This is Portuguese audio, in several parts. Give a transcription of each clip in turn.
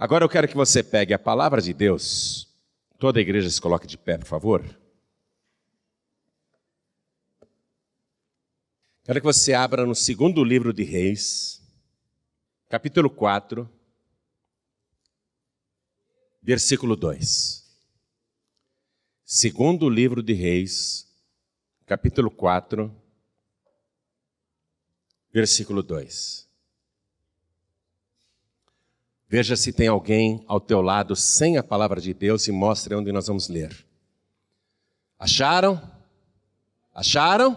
Agora eu quero que você pegue a palavra de Deus. Toda a igreja se coloque de pé, por favor. Quero que você abra no segundo livro de Reis, capítulo 4, versículo 2. Segundo livro de Reis, capítulo 4, versículo 2. Veja se tem alguém ao teu lado sem a palavra de Deus e mostre onde nós vamos ler. Acharam? Acharam?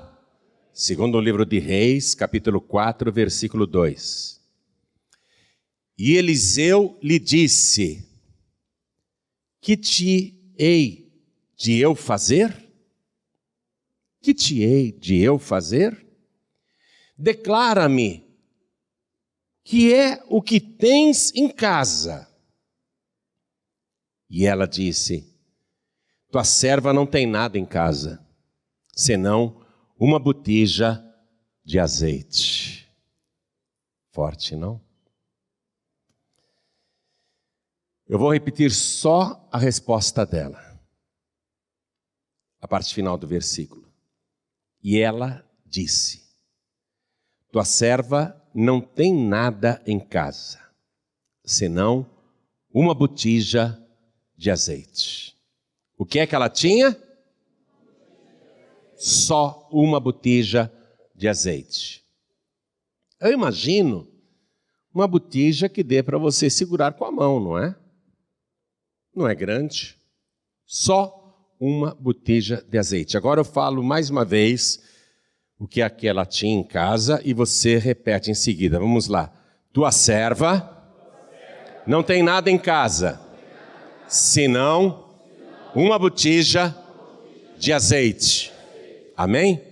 Segundo livro de Reis, capítulo 4, versículo 2. E Eliseu lhe disse: que te hei de eu fazer? Que te hei de eu fazer? Declara-me, que é o que tens em casa? E ela disse: tua serva não tem nada em casa, senão uma botija de azeite. Forte, não? Eu vou repetir só a resposta dela. A parte final do versículo. E ela disse: tua serva não tem nada em casa, senão uma botija de azeite. O que é que ela tinha? Só uma botija de azeite. Eu imagino uma botija que dê para você segurar com a mão, não é? Não é grande. Só uma botija de azeite. Agora eu falo mais uma vez o que é que ela tinha em casa e você repete em seguida. Vamos lá. Tua serva não tem nada em casa, senão uma botija de azeite. Amém?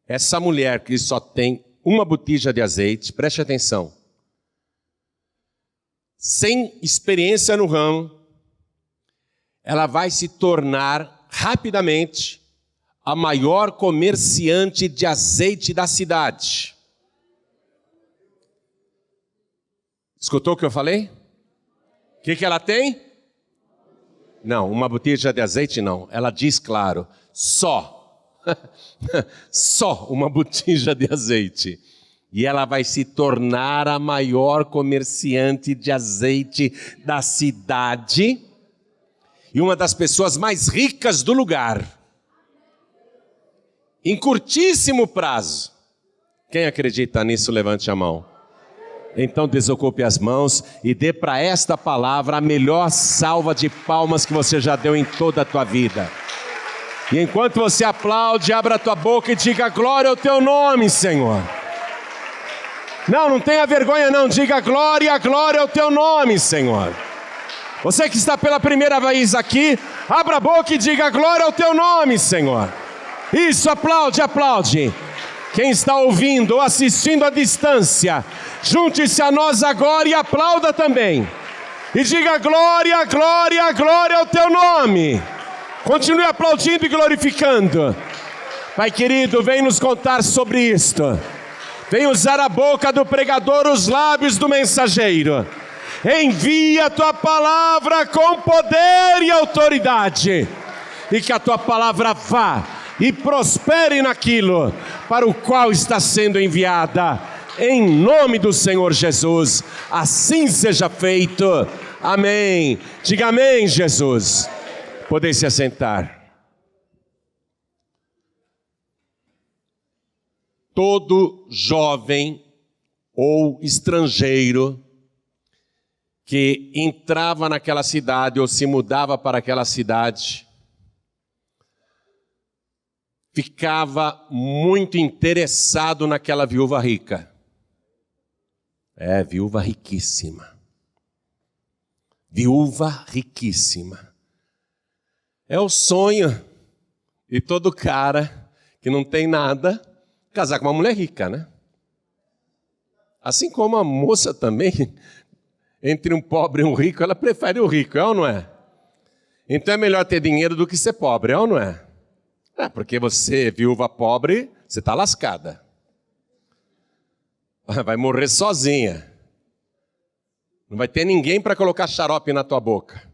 Essa mulher que só tem uma botija de azeite, preste atenção. Sem experiência no ramo, ela vai se tornar rapidamente a maior comerciante de azeite da cidade. Escutou o que eu falei? O que ela tem? Não, uma botija de azeite não. Ela diz claro, só uma botija de azeite. E ela vai se tornar a maior comerciante de azeite da cidade e uma das pessoas mais ricas do lugar. Em curtíssimo prazo. Quem acredita nisso, levante a mão. Então desocupe as mãos e dê para esta palavra a melhor salva de palmas que você já deu em toda a tua vida. E enquanto você aplaude, abra a tua boca e diga glória ao teu nome, Senhor. Não tenha vergonha não, diga glória, glória ao teu nome, Senhor. Você que está pela primeira vez aqui, abra a boca e diga glória ao teu nome, Senhor. Isso, aplaude, aplaude. Quem está ouvindo ou assistindo à distância, junte-se a nós agora e aplauda também. E diga glória, glória, glória ao teu nome. Continue aplaudindo e glorificando. Pai querido, vem nos contar sobre isto. Vem usar a boca do pregador, os lábios do mensageiro. Envia a tua palavra com poder e autoridade. E que a tua palavra vá e prospere naquilo para o qual está sendo enviada. Em nome do Senhor Jesus, assim seja feito. Amém. Diga amém, Jesus. Podem se assentar. Todo jovem ou estrangeiro que entrava naquela cidade ou se mudava para aquela cidade ficava muito interessado naquela viúva rica. Viúva riquíssima. Viúva riquíssima. É o sonho de todo cara que não tem nada casar com uma mulher rica, né? Assim como a moça também, entre um pobre e um rico, ela prefere o rico, é ou não é? Então é melhor ter dinheiro do que ser pobre, é ou não é? Porque você, viúva pobre, você está lascada. Vai morrer sozinha. Não vai ter ninguém para colocar xarope na tua boca.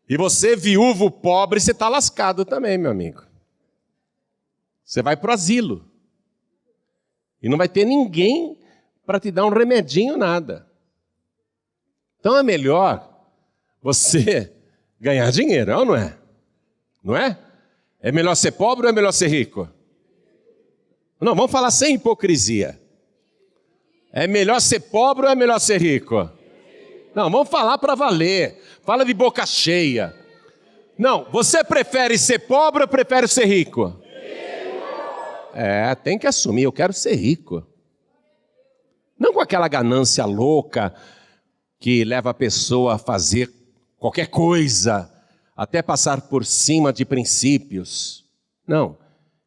E você, viúvo pobre, você está lascado também, meu amigo. Você vai para o asilo. E não vai ter ninguém para te dar um remedinho, nada. Então é melhor você ganhar dinheiro, ou não é? Não é? É melhor ser pobre ou é melhor ser rico? Não, vamos falar sem hipocrisia. É melhor ser pobre ou é melhor ser rico? Não, vamos falar para valer. Fala de boca cheia. Não, você prefere ser pobre ou prefere ser rico? Tem que assumir, eu quero ser rico. Não com aquela ganância louca que leva a pessoa a fazer qualquer coisa, até passar por cima de princípios. Não,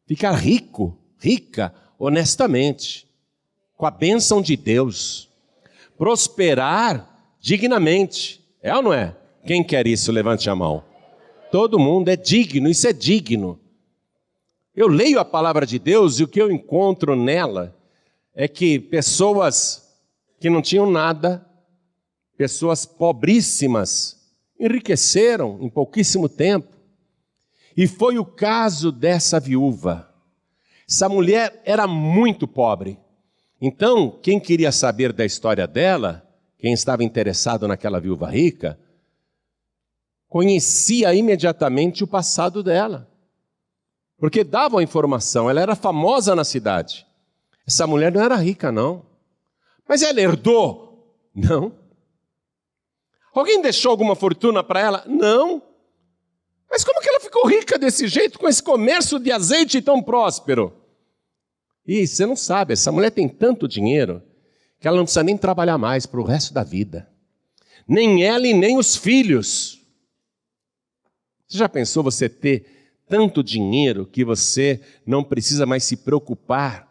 ficar rico, rica, honestamente, com a bênção de Deus. Prosperar dignamente. É ou não é? Quem quer isso, levante a mão. Todo mundo é digno, isso é digno. Eu leio a palavra de Deus e o que eu encontro nela é que pessoas que não tinham nada, pessoas pobríssimas, enriqueceram em pouquíssimo tempo. E foi o caso dessa viúva. Essa mulher era muito pobre. Então, quem queria saber da história dela, quem estava interessado naquela viúva rica, conhecia imediatamente o passado dela. Porque davam a informação, ela era famosa na cidade. Essa mulher não era rica, não. Mas ela herdou? Não. Alguém deixou alguma fortuna para ela? Não. Mas como que ela ficou rica desse jeito, com esse comércio de azeite tão próspero? E você não sabe, essa mulher tem tanto dinheiro que ela não precisa nem trabalhar mais para o resto da vida. Nem ela e nem os filhos. Você já pensou você ter tanto dinheiro que você não precisa mais se preocupar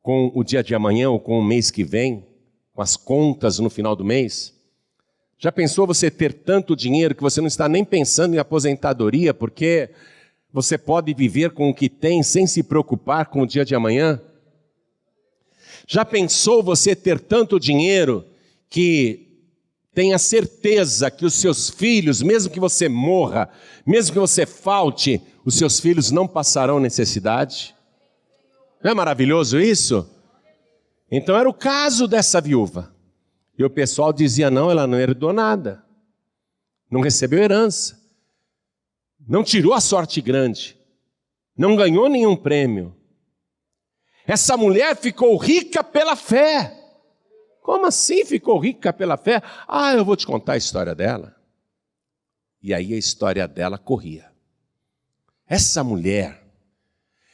com o dia de amanhã ou com o mês que vem, com as contas no final do mês? Já pensou você ter tanto dinheiro que você não está nem pensando em aposentadoria, porque você pode viver com o que tem sem se preocupar com o dia de amanhã? Já pensou você ter tanto dinheiro que tenha certeza que os seus filhos, mesmo que você morra, mesmo que você falte, os seus filhos não passarão necessidade? Não é maravilhoso isso? Então era o caso dessa viúva. E o pessoal dizia, não, ela não herdou nada. Não recebeu herança. Não tirou a sorte grande. Não ganhou nenhum prêmio. Essa mulher ficou rica pela fé. Como assim ficou rica pela fé? Eu vou te contar a história dela. E aí a história dela corria. Essa mulher,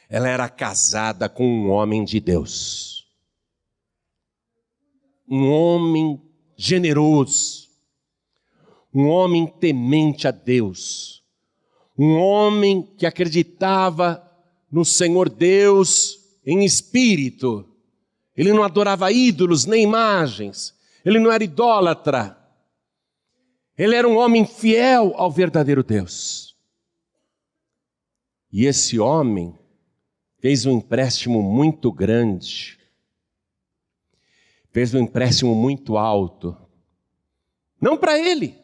ela era casada com um homem de Deus. Um homem generoso. Um homem temente a Deus. Um homem que acreditava no Senhor Deus em espírito. Ele não adorava ídolos nem imagens. Ele não era idólatra. Ele era um homem fiel ao verdadeiro Deus. E esse homem fez um empréstimo muito grande. Fez um empréstimo muito alto. Não para ele.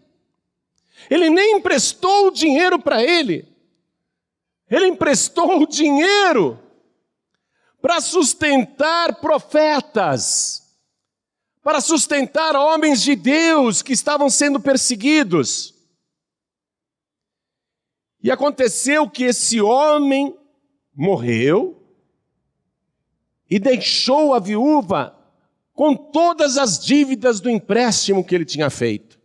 Ele nem emprestou o dinheiro para ele. Ele emprestou o dinheiro para sustentar profetas, para sustentar homens de Deus que estavam sendo perseguidos. E aconteceu que esse homem morreu e deixou a viúva com todas as dívidas do empréstimo que ele tinha feito.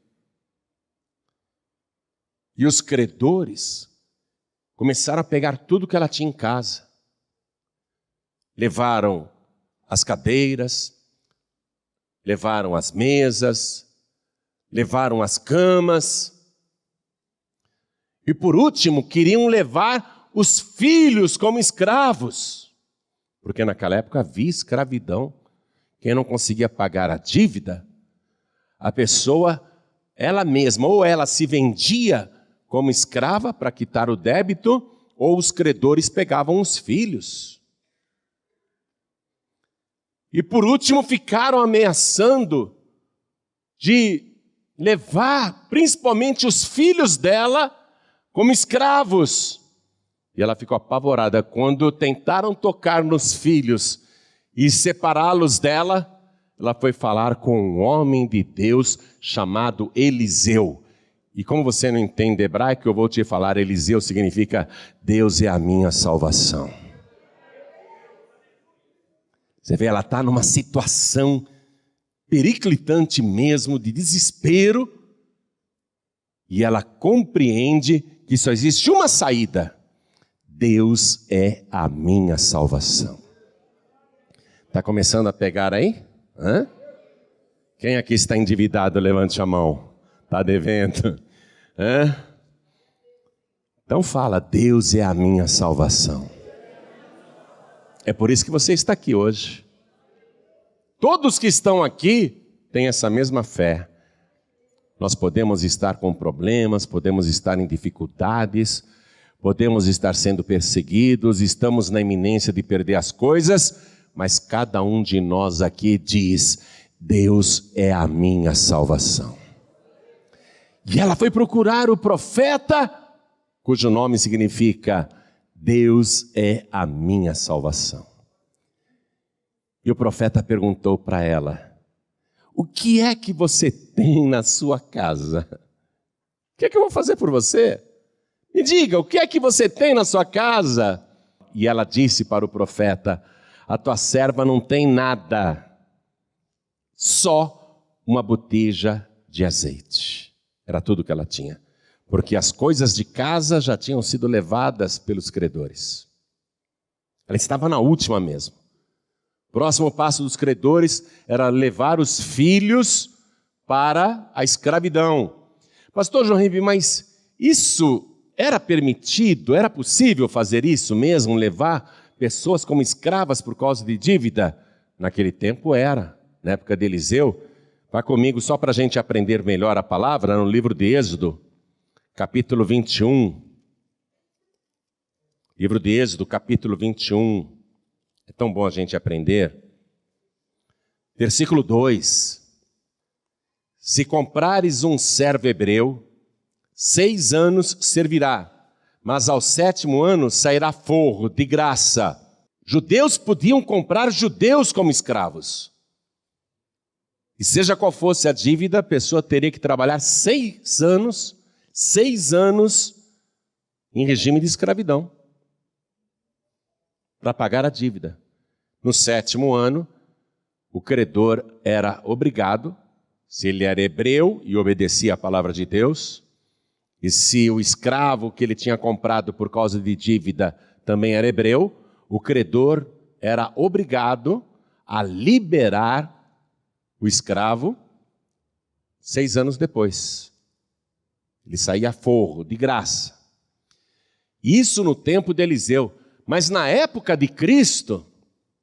E os credores começaram a pegar tudo que ela tinha em casa. Levaram as cadeiras, levaram as mesas, levaram as camas. E por último, queriam levar os filhos como escravos. Porque naquela época havia escravidão. Quem não conseguia pagar a dívida, a pessoa, ela mesma, ou ela se vendia como escrava para quitar o débito, ou os credores pegavam os filhos. E por último ficaram ameaçando de levar principalmente os filhos dela como escravos. E ela ficou apavorada quando tentaram tocar nos filhos e separá-los dela. Ela foi falar com um homem de Deus chamado Eliseu. E como você não entende hebraico, eu vou te falar, Eliseu significa Deus é a minha salvação. Você vê, ela está numa situação periclitante mesmo, de desespero, e ela compreende que só existe uma saída: Deus é a minha salvação. Está começando a pegar aí? Hã? Quem aqui está endividado, levante a mão. Está devendo? Hã? Então fala, Deus é a minha salvação. É por isso que você está aqui hoje. Todos que estão aqui têm essa mesma fé. Nós podemos estar com problemas, podemos estar em dificuldades, podemos estar sendo perseguidos, estamos na iminência de perder as coisas, mas cada um de nós aqui diz, Deus é a minha salvação. E ela foi procurar o profeta, cujo nome significa Deus é a minha salvação. E o profeta perguntou para ela, o que é que você tem na sua casa? O que é que eu vou fazer por você? Me diga, o que é que você tem na sua casa? E ela disse para o profeta, a tua serva não tem nada, só uma botija de azeite. Era tudo que ela tinha, porque as coisas de casa já tinham sido levadas pelos credores. Ela estava na última mesmo. O próximo passo dos credores era levar os filhos para a escravidão. Pastor João Ribe, mas isso era permitido? Era possível fazer isso mesmo? Levar pessoas como escravas por causa de dívida? Naquele tempo era, na época de Eliseu. Vá comigo só para a gente aprender melhor a palavra, no livro de Êxodo, capítulo 21. Livro de Êxodo, capítulo 21. É tão bom a gente aprender. Versículo 2. Se comprares um servo hebreu, 6 anos servirá, mas ao 7º ano sairá forro, de graça. Judeus podiam comprar judeus como escravos. E seja qual fosse a dívida, a pessoa teria que trabalhar 6 anos em regime de escravidão, para pagar a dívida. No 7º ano, o credor era obrigado, se ele era hebreu e obedecia a palavra de Deus, e se o escravo que ele tinha comprado por causa de dívida também era hebreu, o credor era obrigado a liberar o escravo 6 anos depois. Ele saía forro, de graça. Isso no tempo de Eliseu. Mas na época de Cristo,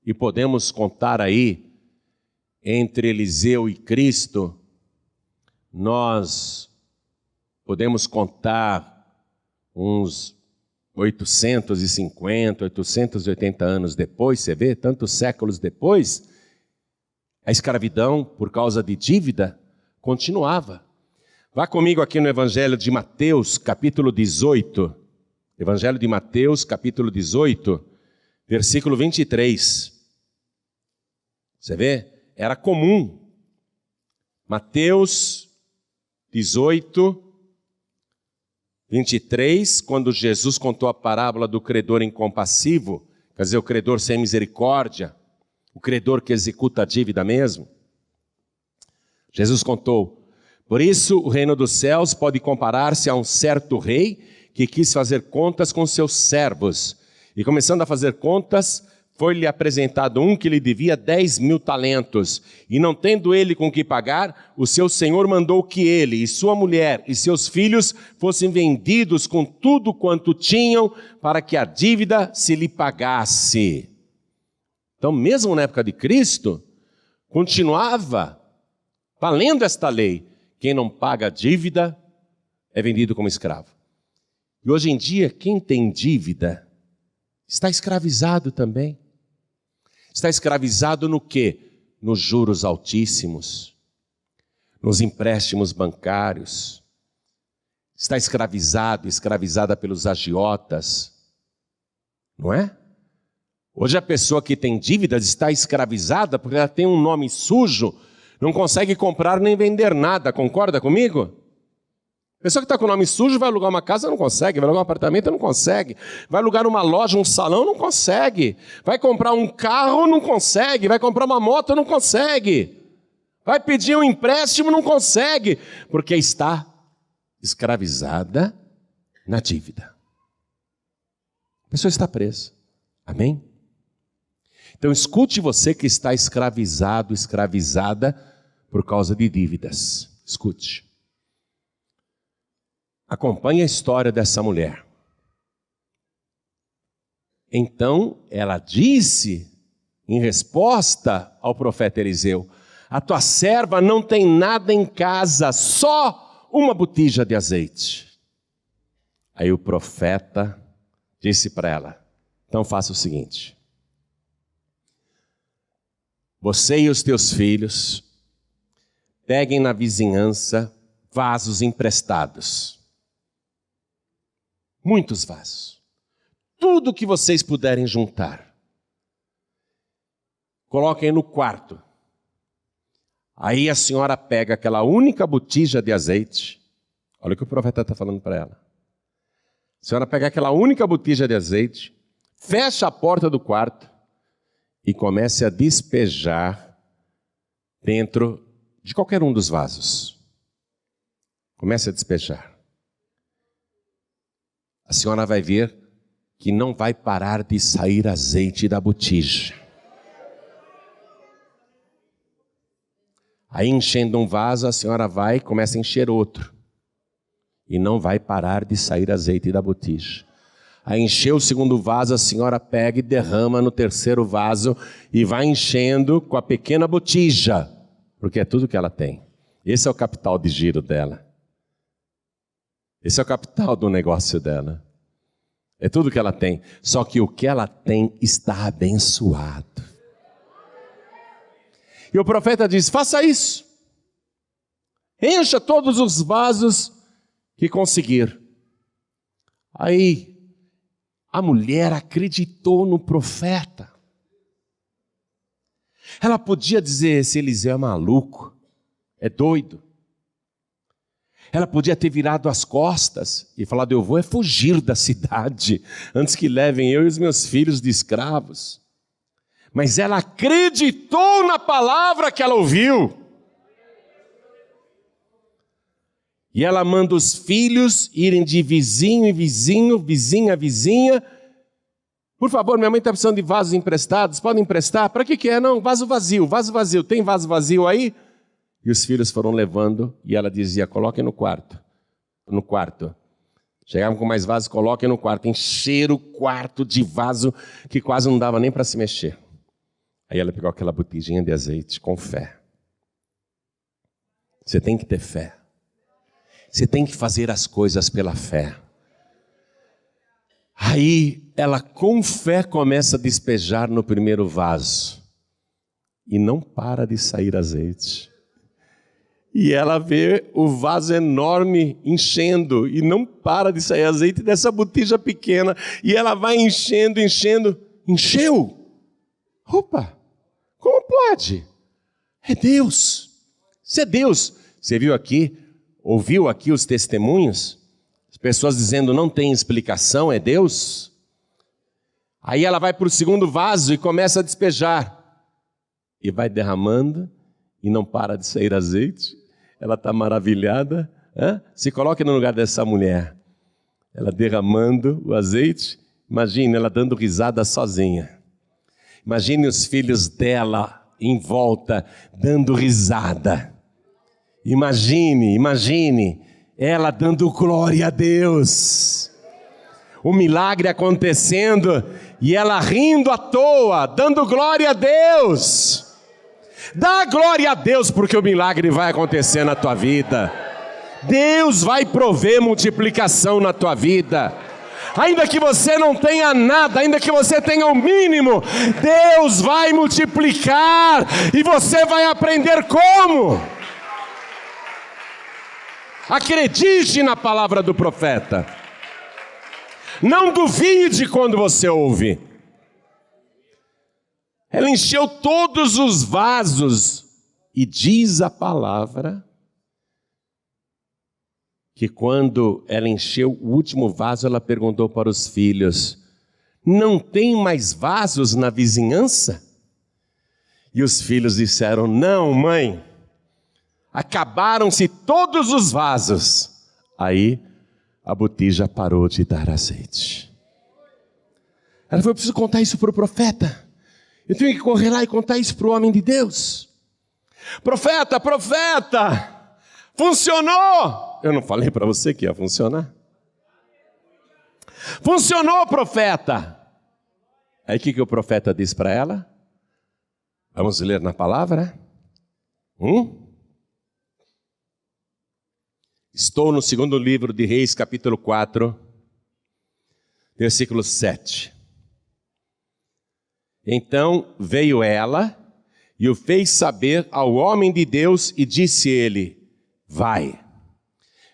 e podemos contar aí, entre Eliseu e Cristo, nós podemos contar uns 850, 880 anos depois, você vê, tantos séculos depois, a escravidão, por causa de dívida, continuava. Vá comigo aqui no Evangelho de Mateus, capítulo 18. Evangelho de Mateus, capítulo 18, versículo 23. Você vê? Era comum. Mateus 18, 23, quando Jesus contou a parábola do credor incompassivo, quer dizer, o credor sem misericórdia, o credor que executa a dívida mesmo. Jesus contou, por isso o reino dos céus pode comparar-se a um certo rei que quis fazer contas com seus servos. E começando a fazer contas, foi-lhe apresentado um que lhe devia 10.000 talentos. E não tendo ele com que pagar, o seu senhor mandou que ele e sua mulher e seus filhos fossem vendidos com tudo quanto tinham, para que a dívida se lhe pagasse. Então, mesmo na época de Cristo, continuava valendo esta lei. Quem não paga a dívida é vendido como escravo. E hoje em dia, quem tem dívida está escravizado também. Está escravizado no quê? Nos juros altíssimos, nos empréstimos bancários, está escravizado, escravizada pelos agiotas, não é? Hoje a pessoa que tem dívidas está escravizada porque ela tem um nome sujo, não consegue comprar nem vender nada, concorda comigo? A pessoa que está com o nome sujo vai alugar uma casa, não consegue, vai alugar um apartamento, não consegue, vai alugar uma loja, um salão, não consegue, vai comprar um carro, não consegue, vai comprar uma moto, não consegue, vai pedir um empréstimo, não consegue, porque está escravizada na dívida. A pessoa está presa, amém? Então escute você que está escravizado, escravizada por causa de dívidas, escute. Acompanhe a história dessa mulher. Então ela disse, em resposta ao profeta Eliseu: a tua serva não tem nada em casa, só uma botija de azeite. Aí o profeta disse para ela: então faça o seguinte, você e os teus filhos peguem na vizinhança vasos emprestados. Muitos vasos. Tudo que vocês puderem juntar. Coloquem no quarto. Aí a senhora pega aquela única botija de azeite. Olha o que o profeta está falando para ela. A senhora pega aquela única botija de azeite, fecha a porta do quarto e comece a despejar dentro de qualquer um dos vasos. Comece a despejar. A senhora vai ver que não vai parar de sair azeite da botija. Aí enchendo um vaso, a senhora vai e começa a encher outro. E não vai parar de sair azeite da botija. Aí encheu o segundo vaso, a senhora pega e derrama no terceiro vaso e vai enchendo com a pequena botija, porque é tudo que ela tem. Esse é o capital de giro dela. Esse é o capital do negócio dela. É tudo que ela tem. Só que o que ela tem está abençoado. E o profeta diz: faça isso. Encha todos os vasos que conseguir. Aí a mulher acreditou no profeta. Ela podia dizer: esse Eliseu é maluco, é doido. Ela podia ter virado as costas e falado: eu vou fugir da cidade antes que levem eu e os meus filhos de escravos. Mas ela acreditou na palavra que ela ouviu. E ela manda os filhos irem de vizinho em vizinho, vizinha a vizinha. Por favor, minha mãe está precisando de vasos emprestados, podem emprestar? Para que é? Não, vaso vazio, vaso vazio. Tem vaso vazio aí? E os filhos foram levando, e ela dizia: coloquem no quarto. No quarto. Chegavam com mais vasos, coloquem no quarto. Encheram o quarto de vaso que quase não dava nem para se mexer. Aí ela pegou aquela botijinha de azeite com fé. Você tem que ter fé. Você tem que fazer as coisas pela fé. Aí ela com fé começa a despejar no primeiro vaso. E não para de sair azeite. E ela vê o vaso enorme enchendo e não para de sair azeite dessa botija pequena. E ela vai enchendo, enchendo. Encheu! Opa! Como pode? É Deus. Isso é Deus. Você viu aqui, ouviu aqui os testemunhos? As pessoas dizendo: não tem explicação, é Deus. Aí ela vai para o segundo vaso e começa a despejar. E vai derramando e não para de sair azeite. Ela está maravilhada. Se coloque no lugar dessa mulher. Ela derramando o azeite. Imagine ela dando risada sozinha. Imagine os filhos dela em volta dando risada. Imagine ela dando glória a Deus. O milagre acontecendo e ela rindo à toa, dando glória a Deus. Dá glória a Deus, porque o milagre vai acontecer na tua vida. Deus vai prover multiplicação na tua vida. Ainda que você não tenha nada, ainda que você tenha o mínimo, Deus vai multiplicar e você vai aprender como. Acredite na palavra do profeta. Não duvide quando você ouve. Ela encheu todos os vasos e diz a palavra que quando ela encheu o último vaso, ela perguntou para os filhos: não tem mais vasos na vizinhança? E os filhos disseram: não, mãe, acabaram-se todos os vasos. Aí a botija parou de dar azeite. Ela falou: eu preciso contar isso para o profeta. Eu tenho que correr lá e contar isso para o homem de Deus. Profeta, profeta, funcionou! Eu não falei para você que ia funcionar? Funcionou, profeta! Aí o que o profeta diz para ela? Vamos ler na palavra? Estou no segundo livro de Reis, capítulo 4, versículo 7. Então veio ela e o fez saber ao homem de Deus e disse ele: vai,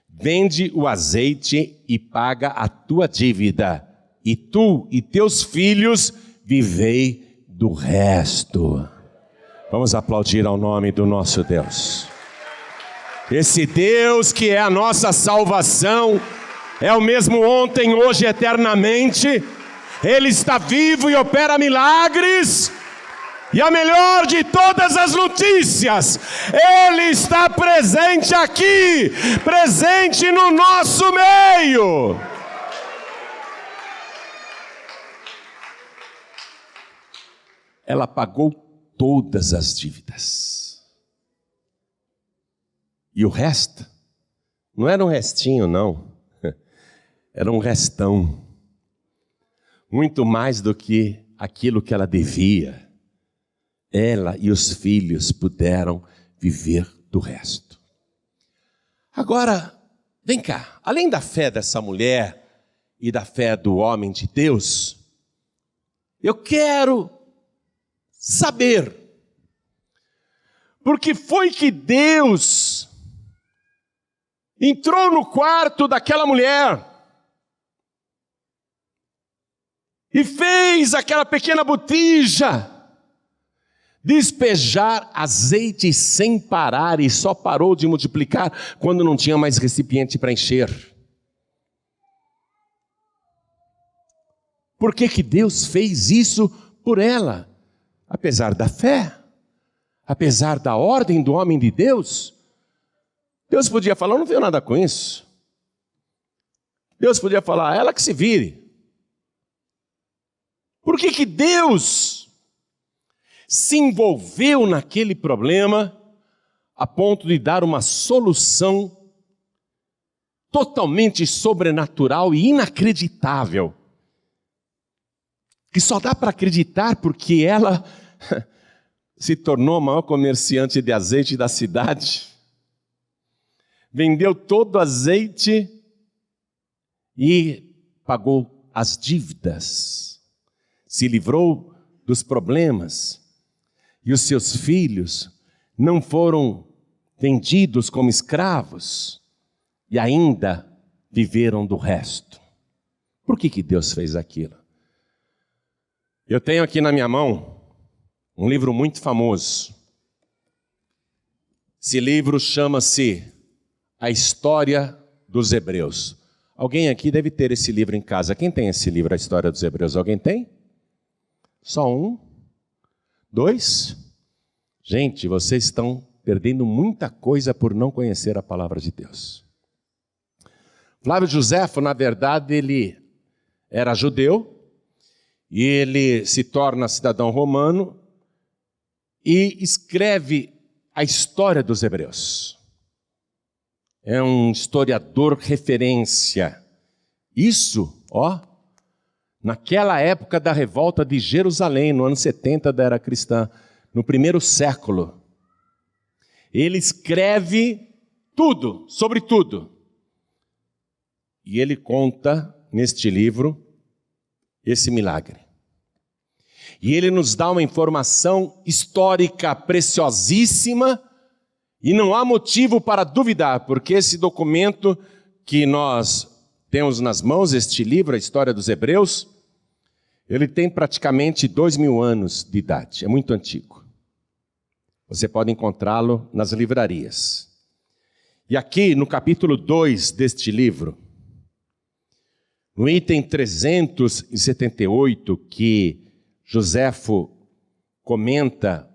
vende o azeite e paga a tua dívida, e tu e teus filhos vivei do resto. Vamos aplaudir ao nome do nosso Deus. Esse Deus que é a nossa salvação, é o mesmo ontem, hoje e eternamente. Ele está vivo e opera milagres. E a melhor de todas as notícias, Ele está presente aqui, presente no nosso meio. Ela pagou todas as dívidas. E o resto, não era um restinho não, era um restão. Muito mais do que aquilo que ela devia. Ela e os filhos puderam viver do resto. Agora, vem cá, além da fé dessa mulher e da fé do homem de Deus, eu quero saber, por que foi que Deus entrou no quarto daquela mulher e fez aquela pequena botija despejar azeite sem parar, e só parou de multiplicar quando não tinha mais recipiente para encher. Por que Deus fez isso por ela? Apesar da fé, apesar da ordem do homem de Deus, Deus podia falar: eu não tenho nada com isso. Deus podia falar: ela que se vire. Por que Deus se envolveu naquele problema a ponto de dar uma solução totalmente sobrenatural e inacreditável, que só dá para acreditar porque ela se tornou a maior comerciante de azeite da cidade, vendeu todo o azeite e pagou as dívidas, se livrou dos problemas. E os seus filhos não foram vendidos como escravos e ainda viveram do resto. Por que Deus fez aquilo? Eu tenho aqui na minha mão um livro muito famoso. Esse livro chama-se A História dos Hebreus. Alguém aqui deve ter esse livro em casa. Quem tem esse livro, A História dos Hebreus? Alguém tem? Só um? Dois? Gente, vocês estão perdendo muita coisa por não conhecer a palavra de Deus. Flávio Josefo, na verdade, ele era judeu e ele se torna cidadão romano e escreve a história dos hebreus. É um historiador referência. Isso, naquela época da revolta de Jerusalém, no ano 70 da era cristã, no primeiro século, ele escreve tudo, sobre tudo. E ele conta neste livro esse milagre. E ele nos dá uma informação histórica preciosíssima E não há motivo para duvidar, porque esse documento que nós temos nas mãos, este livro, a História dos Hebreus, ele tem praticamente 2000 anos de idade, é muito antigo. Você pode encontrá-lo nas livrarias. E aqui no capítulo 2 deste livro, no item 378, que Joséfo comenta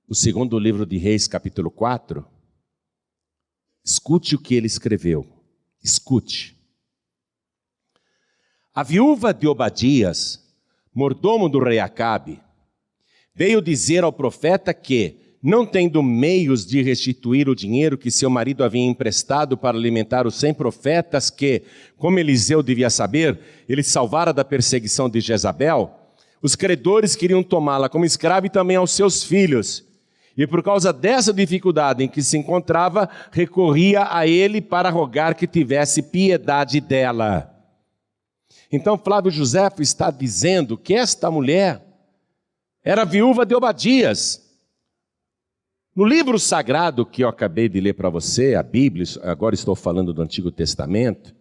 o segundo livro de Reis, capítulo 4, escute o que ele escreveu. Escute. A viúva de Obadias, mordomo do rei Acabe, veio dizer ao profeta que, não tendo meios de restituir o dinheiro que seu marido havia emprestado para alimentar os 100 profetas que, como Eliseu devia saber, ele salvara da perseguição de Jezabel, os credores queriam tomá-la como escrava e também aos seus filhos. E por causa dessa dificuldade em que se encontrava, recorria a ele para rogar que tivesse piedade dela. Então Flávio Joséfo está dizendo que esta mulher era viúva de Obadias. No livro sagrado que eu acabei de ler para você, a Bíblia, agora estou falando do Antigo Testamento,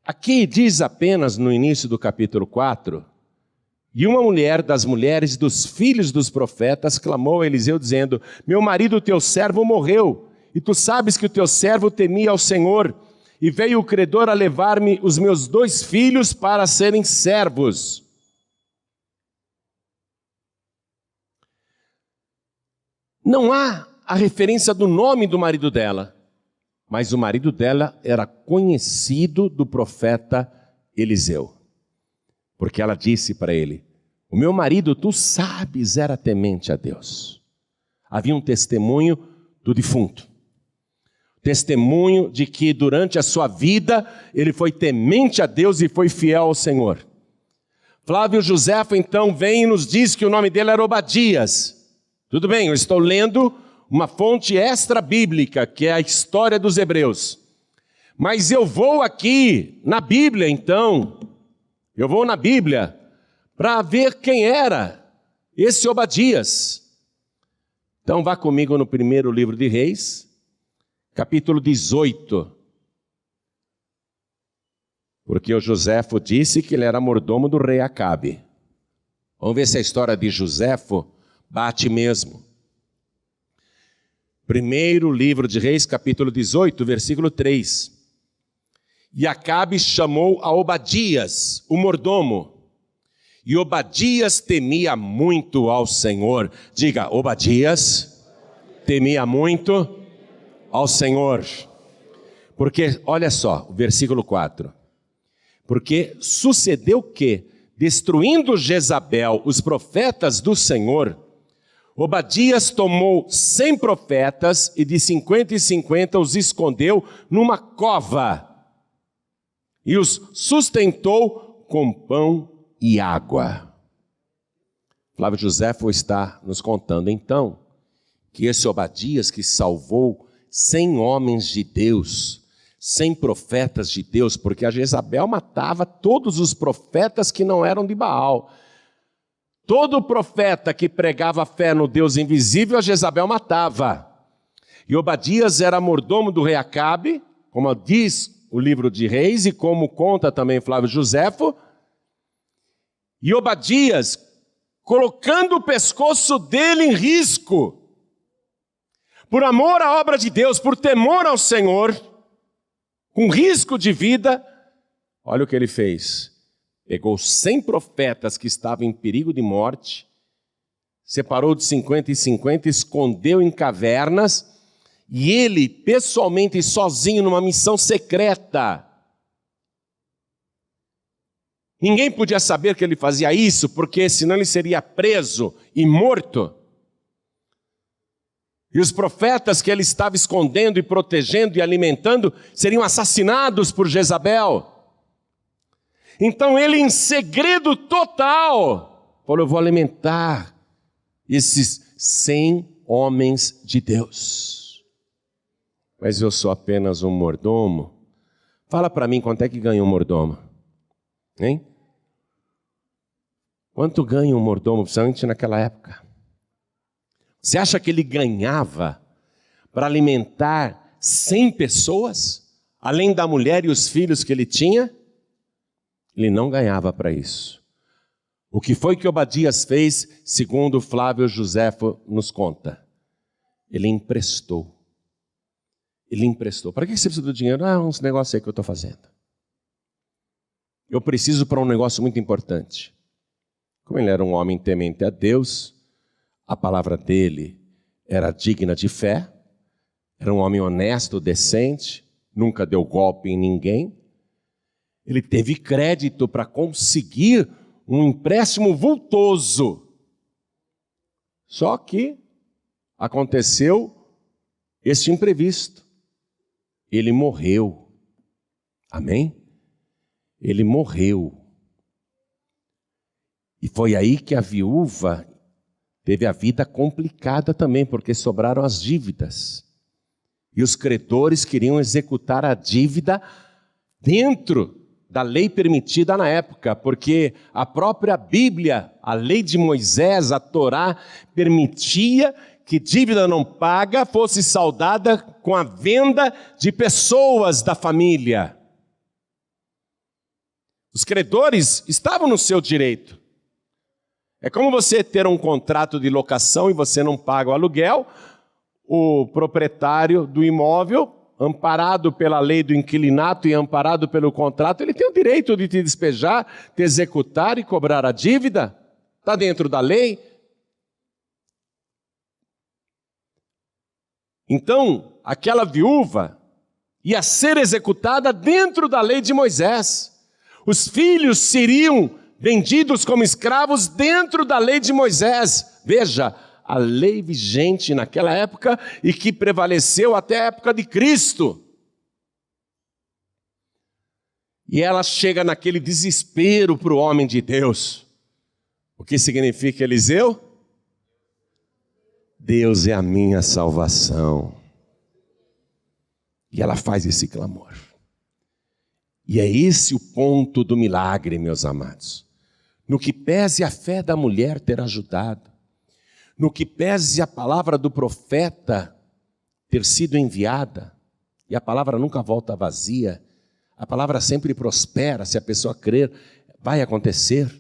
aqui diz apenas no início do capítulo 4, e uma mulher das mulheres dos filhos dos profetas clamou a Eliseu dizendo, meu marido, teu servo, morreu, e tu sabes que o teu servo temia ao Senhor, e veio o credor a levar-me os meus 2 filhos para serem servos. Não há a referência do nome do marido dela, mas o marido dela era conhecido do profeta Eliseu. Porque ela disse para ele, o meu marido, tu sabes, era temente a Deus. Havia um testemunho do defunto. Testemunho de que durante a sua vida ele foi temente a Deus e foi fiel ao Senhor. Flávio Joséfo então vem e nos diz que o nome dele era Obadias. Tudo bem, eu estou lendo uma fonte extra-bíblica, que é a história dos Hebreus. Mas eu vou aqui na Bíblia, então, eu vou na Bíblia para ver quem era esse Obadias. Então vá comigo no primeiro livro de Reis, capítulo 18. Porque o Joséfo disse que ele era mordomo do rei Acabe. Vamos ver se a história de Joséfo bate mesmo. Primeiro livro de Reis, capítulo 18, versículo 3. E Acabe chamou a Obadias, o mordomo. E Obadias temia muito ao Senhor. Diga, Obadias temia muito ao Senhor. Porque, olha só, o versículo 4. Porque sucedeu que, destruindo Jezabel os profetas do Senhor, Obadias tomou 100 profetas e de 50 em 50 os escondeu numa cova e os sustentou com pão e água. Flávio Joséfo está nos contando então que esse Obadias que salvou 100 homens de Deus, 100 profetas de Deus, porque a Jezabel matava todos os profetas que não eram de Baal. Todo profeta que pregava fé no Deus invisível, a Jezabel matava. E Obadias era mordomo do rei Acabe, como diz o livro de Reis e como conta também Flávio Joséfo. E Obadias, colocando o pescoço dele em risco, por amor à obra de Deus, por temor ao Senhor, com risco de vida, olha o que ele fez. Pegou 100 profetas que estavam em perigo de morte, separou de 50 em 50, escondeu em cavernas, e ele, pessoalmente, sozinho, numa missão secreta. Ninguém podia saber que ele fazia isso, porque senão ele seria preso e morto. E os profetas que ele estava escondendo e protegendo e alimentando seriam assassinados por Jezabel. Então ele, em segredo total, falou, eu vou alimentar esses 100 homens de Deus. Mas eu sou apenas um mordomo. Fala para mim quanto é que ganha um mordomo. Hein? Quanto ganha um mordomo, principalmente naquela época? Você acha que ele ganhava para alimentar 100 pessoas, além da mulher e os filhos que ele tinha, ele não ganhava para isso. O que foi que Obadias fez, segundo Flávio Joséfo nos conta? Ele emprestou. Ele emprestou. Para que você precisa do dinheiro? Uns negócios aí que eu estou fazendo. Eu preciso para um negócio muito importante. Como ele era um homem temente a Deus, a palavra dele era digna de fé, era um homem honesto, decente, nunca deu golpe em ninguém. Ele teve crédito para conseguir um empréstimo vultoso. Só que aconteceu este imprevisto. Ele morreu. Amém? Ele morreu. E foi aí que a viúva teve a vida complicada também, porque sobraram as dívidas. E os credores queriam executar a dívida dentro da lei permitida na época, porque a própria Bíblia, a lei de Moisés, a Torá, permitia que dívida não paga fosse saldada com a venda de pessoas da família. Os credores estavam no seu direito. É como você ter um contrato de locação e você não paga o aluguel, o proprietário do imóvel, amparado pela lei do inquilinato e amparado pelo contrato, ele tem o direito de te despejar, te executar e cobrar a dívida. Está dentro da lei. Então, aquela viúva ia ser executada dentro da lei de Moisés. Os filhos seriam vendidos como escravos dentro da lei de Moisés. Veja, a lei vigente naquela época e que prevaleceu até a época de Cristo. E ela chega naquele desespero para o homem de Deus. O que significa, Eliseu? Deus é a minha salvação. E ela faz esse clamor. E é esse o ponto do milagre, meus amados. No que pese a fé da mulher ter ajudado, no que pese a palavra do profeta ter sido enviada, e a palavra nunca volta vazia, a palavra sempre prospera, se a pessoa crer, vai acontecer.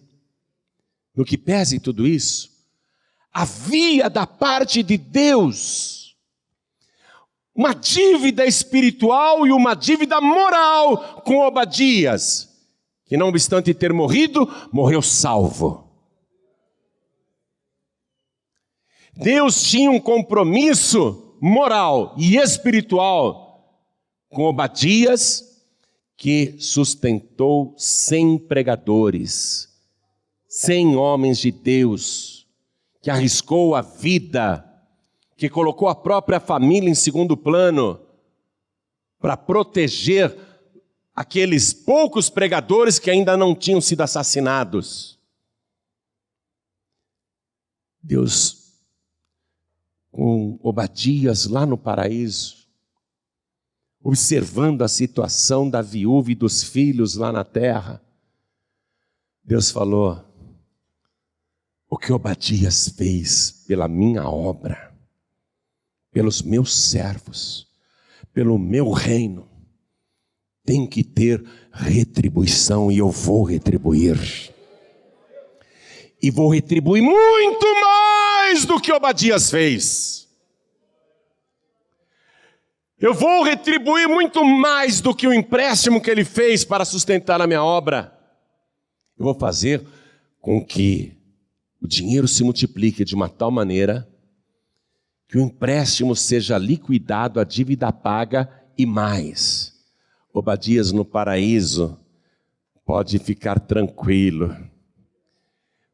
No que pese tudo isso, havia da parte de Deus uma dívida espiritual e uma dívida moral com Obadias, que não obstante ter morrido, morreu salvo. Deus tinha um compromisso moral e espiritual com Obadias, que sustentou 100 pregadores, 100 homens de Deus, que arriscou a vida, que colocou a própria família em segundo plano, para proteger aqueles poucos pregadores que ainda não tinham sido assassinados. Deus, com Obadias lá no paraíso, observando a situação da viúva e dos filhos lá na terra, Deus falou: o que Obadias fez pela minha obra, pelos meus servos, pelo meu reino, tem que ter retribuição, e eu vou retribuir. E vou retribuir muito mais do que Obadias fez. Eu vou retribuir muito mais do que o empréstimo que ele fez para sustentar a minha obra. Eu vou fazer com que o dinheiro se multiplique de uma tal maneira que o empréstimo seja liquidado, a dívida paga e mais. Obadias no paraíso pode ficar tranquilo,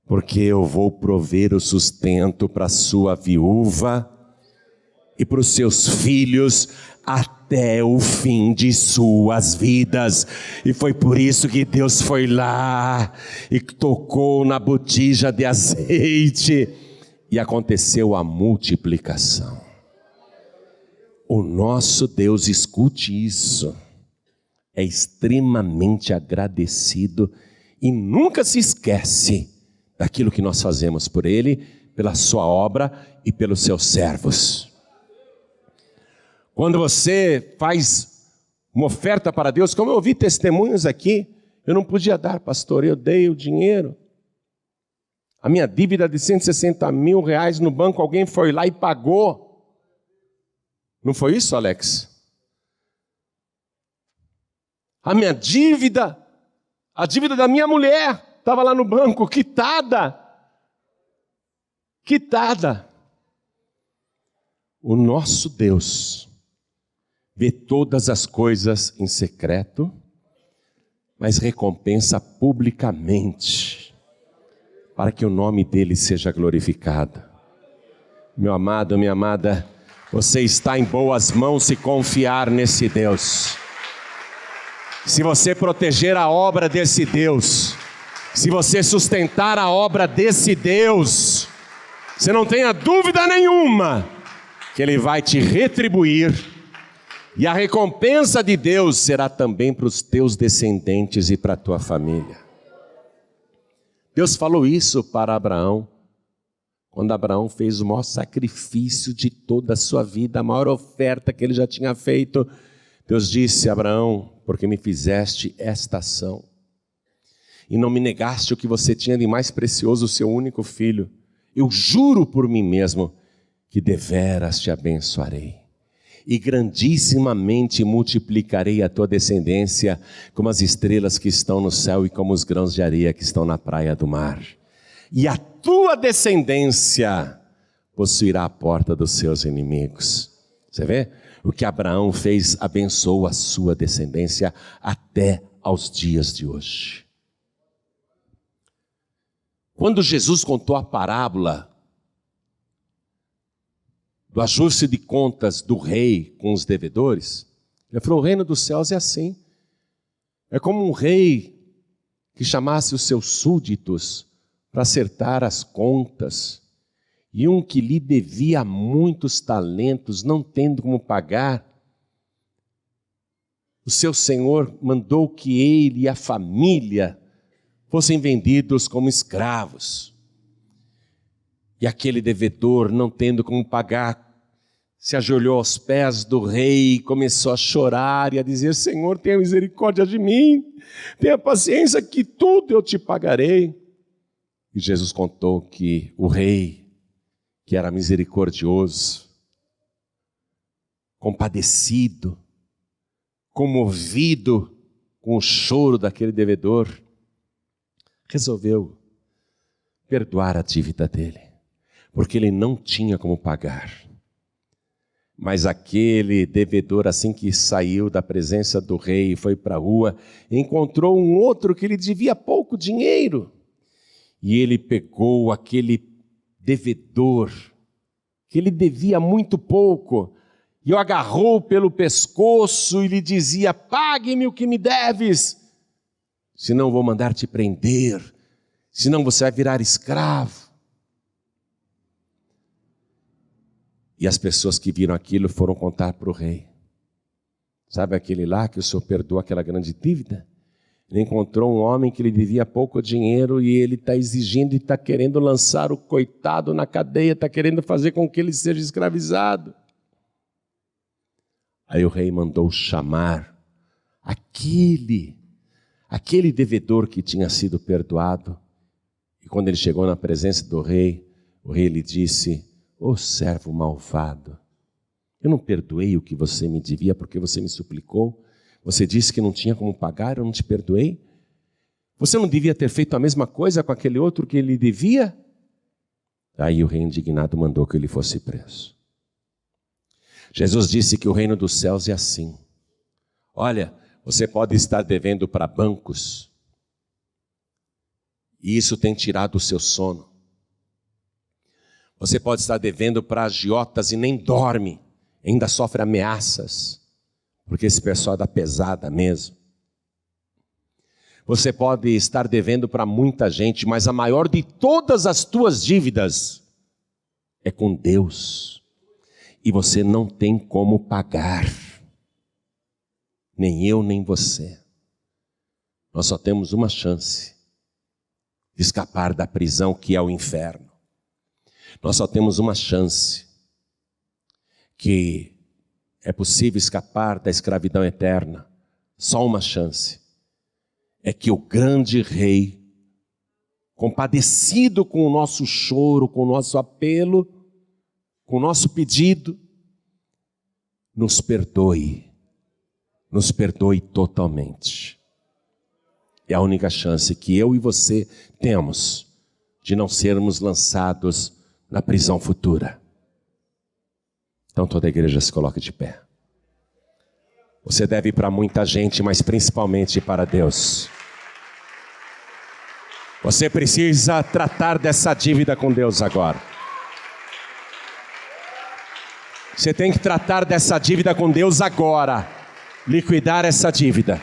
porque eu vou prover o sustento para a sua viúva e para os seus filhos até o fim de suas vidas. E foi por isso que Deus foi lá e tocou na botija de azeite e aconteceu a multiplicação. O nosso Deus, escute isso, é extremamente agradecido e nunca se esquece daquilo que nós fazemos por Ele, pela sua obra e pelos seus servos. Quando você faz uma oferta para Deus, como eu ouvi testemunhos aqui, eu não podia dar, pastor, eu dei o dinheiro. A minha dívida de 160 mil reais no banco, alguém foi lá e pagou. Não foi isso, Alex? A minha dívida, a dívida da minha mulher, estava lá no banco, quitada. Quitada. O nosso Deus vê todas as coisas em secreto, mas recompensa publicamente, para que o nome dele seja glorificado. Meu amado, minha amada, você está em boas mãos se confiar nesse Deus. Se você proteger a obra desse Deus, se você sustentar a obra desse Deus, você não tenha dúvida nenhuma que Ele vai te retribuir, e a recompensa de Deus será também para os teus descendentes e para a tua família. Deus falou isso para Abraão, quando Abraão fez o maior sacrifício de toda a sua vida, a maior oferta que ele já tinha feito. Deus disse: Abraão, porque me fizeste esta ação, e não me negaste o que você tinha de mais precioso, o seu único filho, eu juro por mim mesmo, que deveras te abençoarei, e grandissimamente multiplicarei a tua descendência, como as estrelas que estão no céu, e como os grãos de areia que estão na praia do mar. E a tua descendência possuirá a porta dos seus inimigos. Você vê? O que Abraão fez abençoou a sua descendência até aos dias de hoje. Quando Jesus contou a parábola do ajuste de contas do rei com os devedores, ele falou: o reino dos céus é assim. É como um rei que chamasse os seus súditos para acertar as contas, e um que lhe devia muitos talentos, não tendo como pagar, o seu senhor mandou que ele e a família fossem vendidos como escravos. E aquele devedor, não tendo como pagar, se ajoelhou aos pés do rei e começou a chorar e a dizer: Senhor, tenha misericórdia de mim, tenha paciência que tudo eu te pagarei. E Jesus contou que o rei, que era misericordioso, compadecido, comovido com o choro daquele devedor, resolveu perdoar a dívida dele, porque ele não tinha como pagar. Mas aquele devedor, assim que saiu da presença do rei e foi para a rua, encontrou um outro que lhe devia pouco dinheiro. E ele pegou aquele devedor, que lhe devia muito pouco, e o agarrou pelo pescoço e lhe dizia: pague-me o que me deves, senão vou mandar te prender, senão você vai virar escravo. E as pessoas que viram aquilo foram contar para o rei. Sabe aquele lá que o senhor perdoou aquela grande dívida? Ele encontrou um homem que lhe devia pouco dinheiro e ele está exigindo e está querendo lançar o coitado na cadeia, está querendo fazer com que ele seja escravizado. Aí o rei mandou chamar aquele devedor que tinha sido perdoado. E quando ele chegou na presença do rei, o rei lhe disse: ô servo malvado, eu não perdoei o que você me devia porque você me suplicou. Você disse que não tinha como pagar, eu não te perdoei. Você não devia ter feito a mesma coisa com aquele outro que ele devia? Aí o rei indignado mandou que ele fosse preso. Jesus disse que o reino dos céus é assim. Olha, você pode estar devendo para bancos, e isso tem tirado o seu sono. Você pode estar devendo para agiotas e nem dorme, ainda sofre ameaças, porque esse pessoal é da pesada mesmo. Você pode estar devendo para muita gente, mas a maior de todas as tuas dívidas é com Deus. E você não tem como pagar. Nem eu, nem você. Nós só temos uma chance de escapar da prisão que é o inferno. Nós só temos uma chance, que é possível escapar da escravidão eterna. Só uma chance. É que o grande Rei, compadecido com o nosso choro, com o nosso apelo, com o nosso pedido, nos perdoe totalmente. É a única chance que eu e você temos de não sermos lançados na prisão futura. Então toda a igreja se coloca de pé. Você deve ir para muita gente, mas principalmente para Deus. Você precisa tratar dessa dívida com Deus agora. Você tem que tratar dessa dívida com Deus agora. Liquidar essa dívida.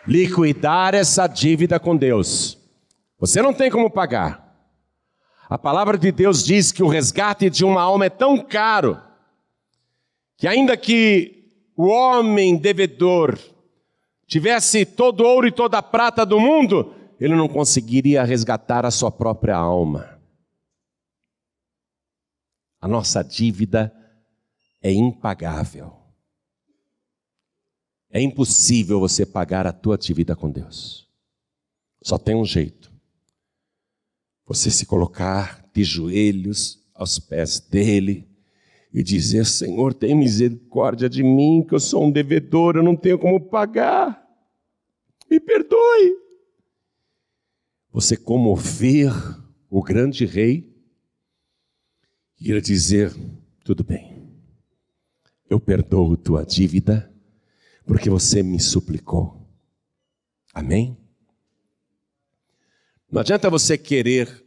Liquidar essa dívida com Deus. Você não tem como pagar. A palavra de Deus diz que o resgate de uma alma é tão caro, que ainda que o homem devedor tivesse todo o ouro e toda a prata do mundo, ele não conseguiria resgatar a sua própria alma. A nossa dívida é impagável. É impossível você pagar a tua dívida com Deus. Só tem um jeito. Você se colocar de joelhos aos pés dele e dizer: Senhor, tem misericórdia de mim, que eu sou um devedor, eu não tenho como pagar. Me perdoe. Você comover o grande Rei e ele dizer: tudo bem, eu perdoo tua dívida, porque você me suplicou. Amém? Não adianta você querer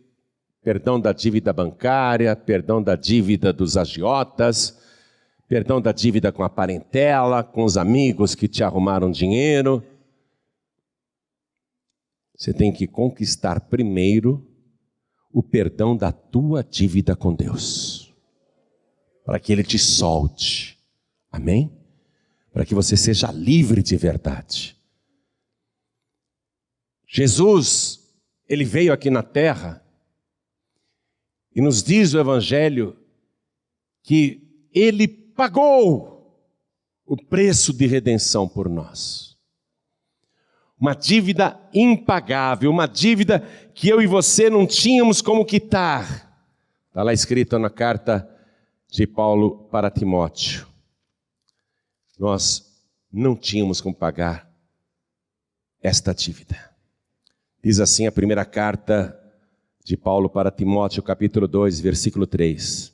perdão da dívida bancária, perdão da dívida dos agiotas, perdão da dívida com a parentela, com os amigos que te arrumaram dinheiro. Você tem que conquistar primeiro o perdão da tua dívida com Deus, para que Ele te solte. Amém? Para que você seja livre de verdade. Jesus, Ele veio aqui na terra e nos diz o Evangelho que Ele pagou o preço de redenção por nós. Uma dívida impagável, uma dívida que eu e você não tínhamos como quitar. Está lá escrito na carta de Paulo para Timóteo. Nós não tínhamos como pagar esta dívida. Diz assim a primeira carta de Paulo para Timóteo, capítulo 2, versículo 3.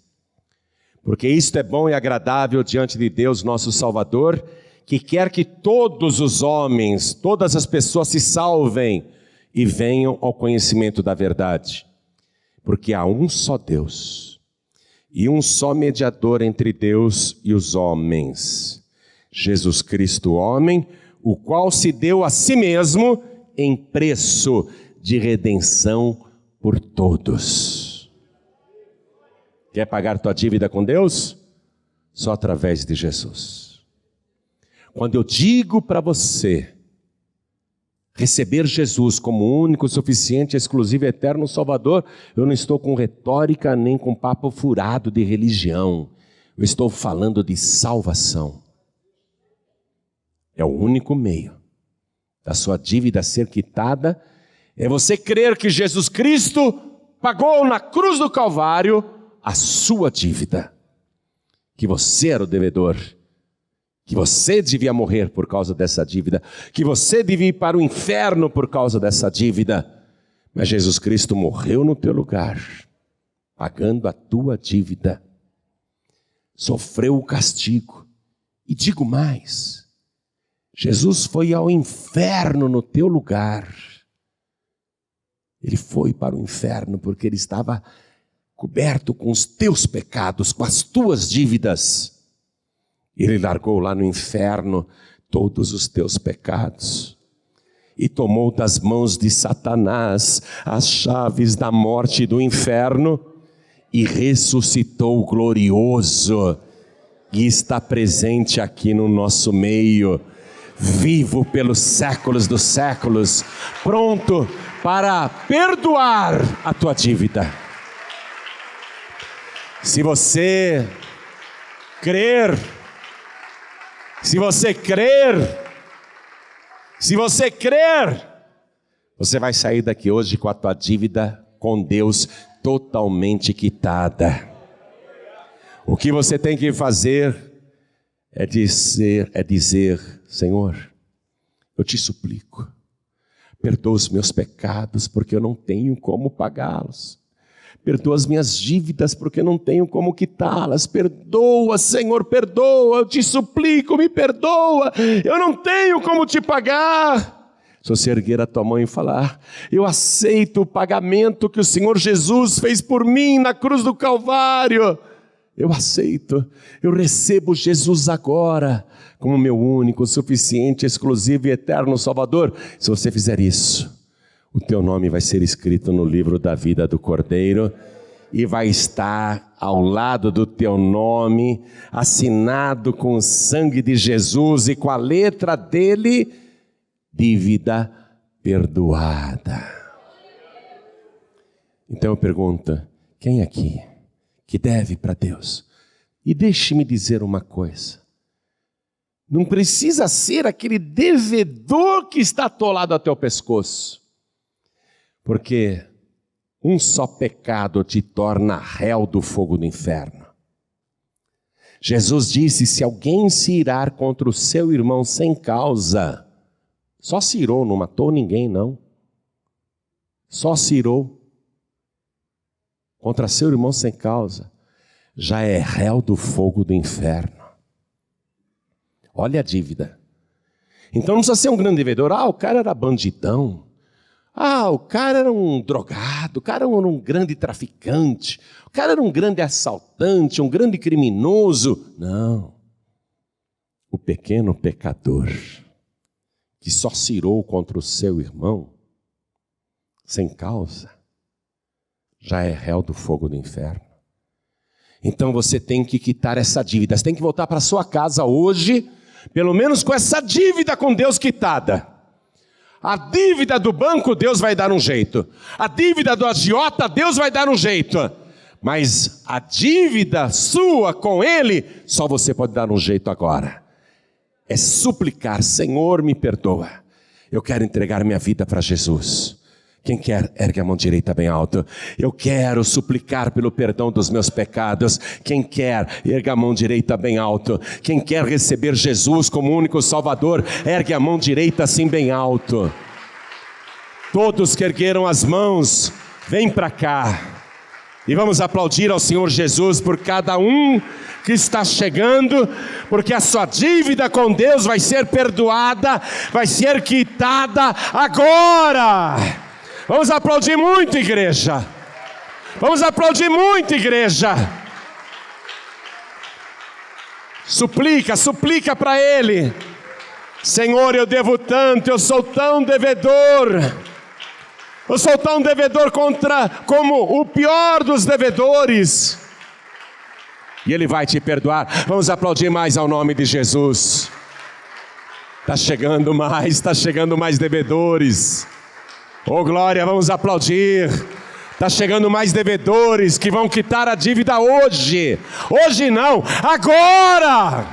Porque isto é bom e agradável diante de Deus, nosso Salvador, que quer que todos os homens, todas as pessoas se salvem e venham ao conhecimento da verdade. Porque há um só Deus e um só mediador entre Deus e os homens, Jesus Cristo, homem, o qual se deu a si mesmo em preço de redenção por todos. Quer pagar tua dívida com Deus? Só através de Jesus. Quando eu digo para você receber Jesus como único, suficiente, exclusivo, eterno Salvador, eu não estou com retórica nem com papo furado de religião. Eu estou falando de salvação. É o único meio da sua dívida ser quitada, é você crer que Jesus Cristo pagou na cruz do Calvário a sua dívida, que você era o devedor, que você devia morrer por causa dessa dívida, que você devia ir para o inferno por causa dessa dívida, mas Jesus Cristo morreu no teu lugar, pagando a tua dívida, sofreu o castigo, e digo mais, Jesus foi ao inferno no teu lugar. Ele foi para o inferno porque ele estava coberto com os teus pecados, com as tuas dívidas. Ele largou lá no inferno todos os teus pecados e tomou das mãos de Satanás as chaves da morte e do inferno e ressuscitou glorioso e está presente aqui no nosso meio, vivo pelos séculos dos séculos, pronto para perdoar a tua dívida. Se você crer, se você crer, você vai sair daqui hoje com a tua dívida com Deus totalmente quitada. O que você tem que fazer é dizer, Senhor, eu te suplico, perdoa os meus pecados, porque eu não tenho como pagá-los. Perdoa as minhas dívidas, porque eu não tenho como quitá-las. Perdoa, Senhor, perdoa, eu te suplico, me perdoa, eu não tenho como te pagar. Se você erguer a tua mão e falar, eu aceito o pagamento que o Senhor Jesus fez por mim na cruz do Calvário, eu aceito, eu recebo Jesus agora como meu único, suficiente, exclusivo e eterno Salvador. Se você fizer isso, o teu nome vai ser escrito no livro da vida do Cordeiro e vai estar ao lado do teu nome, assinado com o sangue de Jesus e com a letra dele, dívida perdoada. Então eu pergunto, quem aqui que deve para Deus? E deixe-me dizer uma coisa, não precisa ser aquele devedor que está atolado até o pescoço, porque um só pecado te torna réu do fogo do inferno. Jesus disse, se alguém se irar contra o seu irmão sem causa, só se irou, não matou ninguém não, só se irou contra seu irmão sem causa, já é réu do fogo do inferno. Olha a dívida. Então não precisa ser um grande devedor. O cara era bandidão. O cara era um drogado. O cara era um grande traficante. O cara era um grande assaltante, um grande criminoso. Não. O pequeno pecador que só se irou contra o seu irmão sem causa, já é réu do fogo do inferno. Então você tem que quitar essa dívida. Você tem que voltar para sua casa hoje, pelo menos com essa dívida com Deus quitada. A dívida do banco, Deus vai dar um jeito. A dívida do agiota, Deus vai dar um jeito. Mas a dívida sua com Ele, só você pode dar um jeito agora. É suplicar, Senhor, me perdoa. Eu quero entregar minha vida para Jesus. Quem quer, ergue a mão direita bem alto. Eu quero suplicar pelo perdão dos meus pecados. Quem quer, ergue a mão direita bem alto. Quem quer receber Jesus como único Salvador, ergue a mão direita assim bem alto. Todos que ergueram as mãos, vem para cá. E vamos aplaudir ao Senhor Jesus por cada um que está chegando, porque a sua dívida com Deus vai ser perdoada, vai ser quitada agora. Vamos aplaudir muito, igreja. Vamos aplaudir muito, igreja. Suplica para Ele. Senhor, eu devo tanto, eu sou tão devedor. Eu sou tão devedor como o pior dos devedores. E Ele vai te perdoar. Vamos aplaudir mais ao nome de Jesus. Está chegando mais devedores. Oh glória, vamos aplaudir. Está chegando mais devedores que vão quitar a dívida hoje. Hoje não, agora.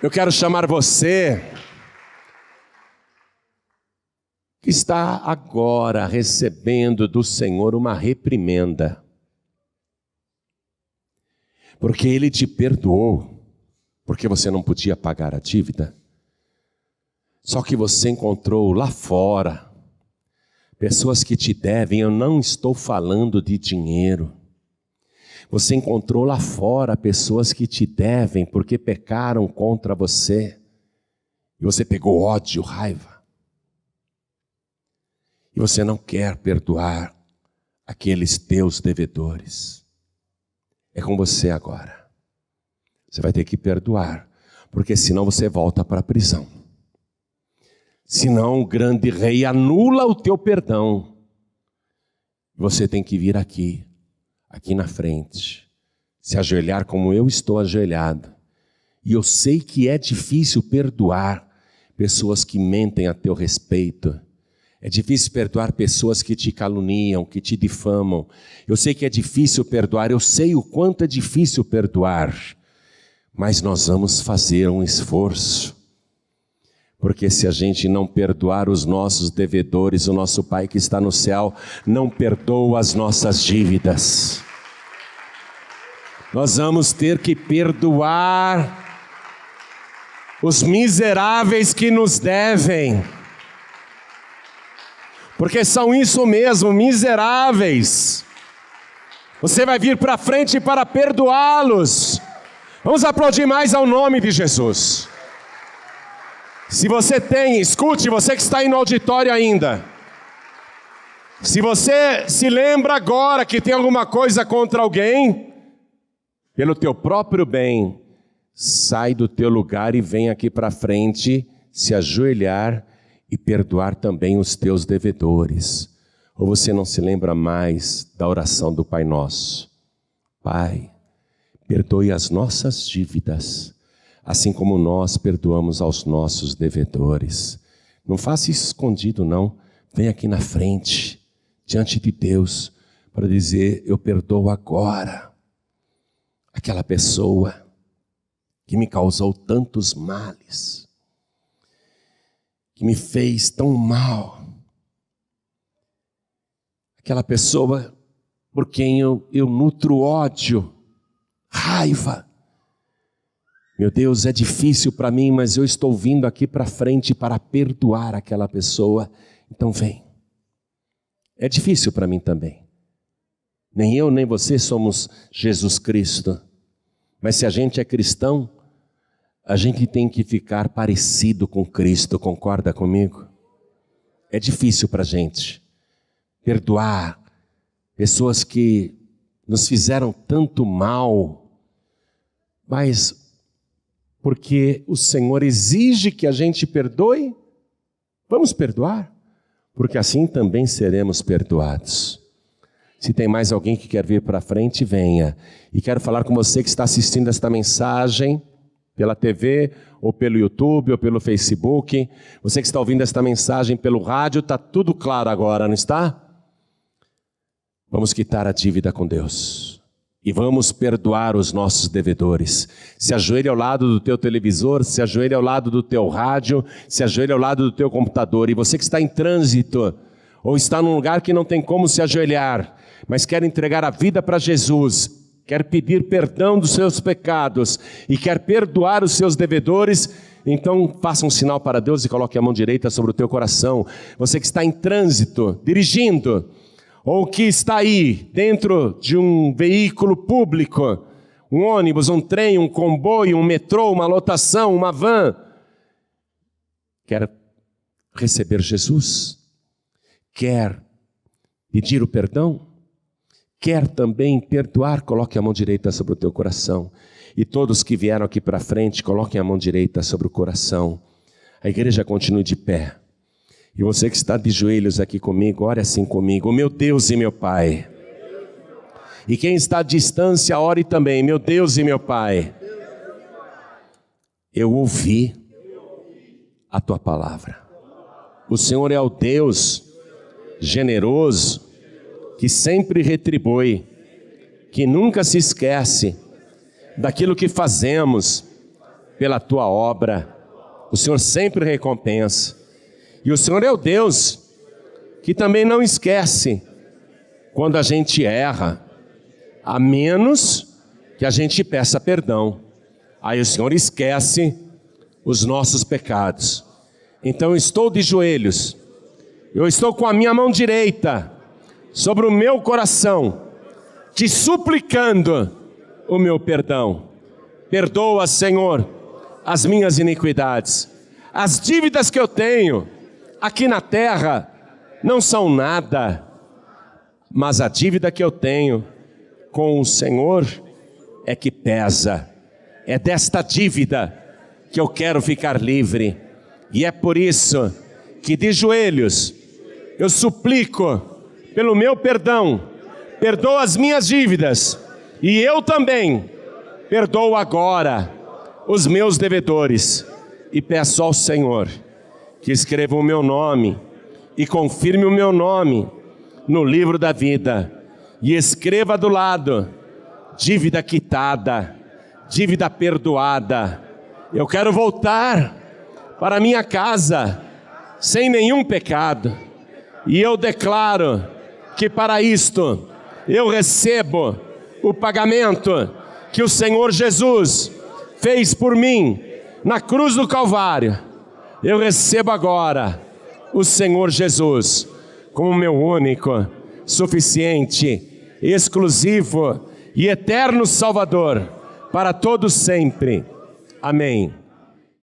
Eu quero chamar você que está agora recebendo do Senhor uma reprimenda, porque Ele te perdoou, porque você não podia pagar a dívida. Só que você encontrou lá fora pessoas que te devem. Eu não estou falando de dinheiro. Você encontrou lá fora pessoas que te devem porque pecaram contra você. E você pegou ódio, raiva. E você não quer perdoar aqueles teus devedores. É com você agora. Você vai ter que perdoar, porque senão você volta para a prisão. Senão o grande rei anula o teu perdão. Você tem que vir aqui na frente, se ajoelhar como eu estou ajoelhado. E eu sei que é difícil perdoar pessoas que mentem a teu respeito. É difícil perdoar pessoas que te caluniam, que te difamam. Eu sei que é difícil perdoar, eu sei o quanto é difícil perdoar. Mas nós vamos fazer um esforço. Porque se a gente não perdoar os nossos devedores, o nosso Pai que está no céu não perdoa as nossas dívidas. Nós vamos ter que perdoar os miseráveis que nos devem. Porque são isso mesmo, miseráveis. Você vai vir para frente para perdoá-los. Vamos aplaudir mais ao nome de Jesus. Se você tem, escute, você que está aí no auditório ainda. Se você se lembra agora que tem alguma coisa contra alguém, pelo teu próprio bem, sai do teu lugar e vem aqui para frente, se ajoelhar e perdoar também os teus devedores. Ou você não se lembra mais da oração do Pai Nosso? Pai, perdoe as nossas dívidas, assim como nós perdoamos aos nossos devedores. Não faça isso escondido, não. Vem aqui na frente, diante de Deus, para dizer: eu perdoo agora aquela pessoa que me causou tantos males, que me fez tão mal, aquela pessoa por quem eu nutro ódio, raiva. Meu Deus, é difícil para mim, mas eu estou vindo aqui para frente para perdoar aquela pessoa. Então vem. É difícil para mim também. Nem eu nem você somos Jesus Cristo. Mas se a gente é cristão, a gente tem que ficar parecido com Cristo, concorda comigo? É difícil para a gente perdoar pessoas que nos fizeram tanto mal, mas porque o Senhor exige que a gente perdoe, vamos perdoar, porque assim também seremos perdoados. Se tem mais alguém que quer vir para frente, venha. E quero falar com você que está assistindo esta mensagem pela TV, ou pelo YouTube, ou pelo Facebook. Você que está ouvindo esta mensagem pelo rádio, está tudo claro agora, não está? Vamos quitar a dívida com Deus. E vamos perdoar os nossos devedores. Se ajoelhe ao lado do teu televisor, se ajoelhe ao lado do teu rádio, se ajoelhe ao lado do teu computador. E você que está em trânsito, ou está num lugar que não tem como se ajoelhar, mas quer entregar a vida para Jesus, quer pedir perdão dos seus pecados e quer perdoar os seus devedores, então faça um sinal para Deus e coloque a mão direita sobre o teu coração. Você que está em trânsito, dirigindo, ou que está aí dentro de um veículo público, um ônibus, um trem, um comboio, um metrô, uma lotação, uma van, quer receber Jesus? Quer pedir o perdão? Quer também perdoar? Coloque a mão direita sobre o teu coração. E todos que vieram aqui para frente, coloquem a mão direita sobre o coração. A igreja continue de pé. E você que está de joelhos aqui comigo, ore assim comigo: meu Deus e meu Pai. E quem está à distância, ore também: meu Deus e meu Pai. Eu ouvi a tua palavra. O Senhor é o Deus generoso, que sempre retribui, que nunca se esquece daquilo que fazemos pela tua obra. O Senhor sempre recompensa. E o Senhor é o Deus que também não esquece quando a gente erra, a menos que a gente peça perdão. Aí o Senhor esquece os nossos pecados. Então eu estou de joelhos, eu estou com a minha mão direita sobre o meu coração, te suplicando o meu perdão. Perdoa, Senhor, as minhas iniquidades. As dívidas que eu tenho aqui na terra não são nada, mas a dívida que eu tenho com o Senhor é que pesa. É desta dívida que eu quero ficar livre. E é por isso que de joelhos eu suplico pelo meu perdão. Perdoa as minhas dívidas, e eu também perdoo agora os meus devedores. E peço ao Senhor que escreva o meu nome e confirme o meu nome no livro da vida. E escreva do lado: dívida quitada, dívida perdoada. Eu quero voltar para minha casa sem nenhum pecado. E eu declaro que para isto eu recebo o pagamento que o Senhor Jesus fez por mim na cruz do Calvário. Eu recebo agora o Senhor Jesus como meu único, suficiente, exclusivo e eterno Salvador para todos sempre. Amém.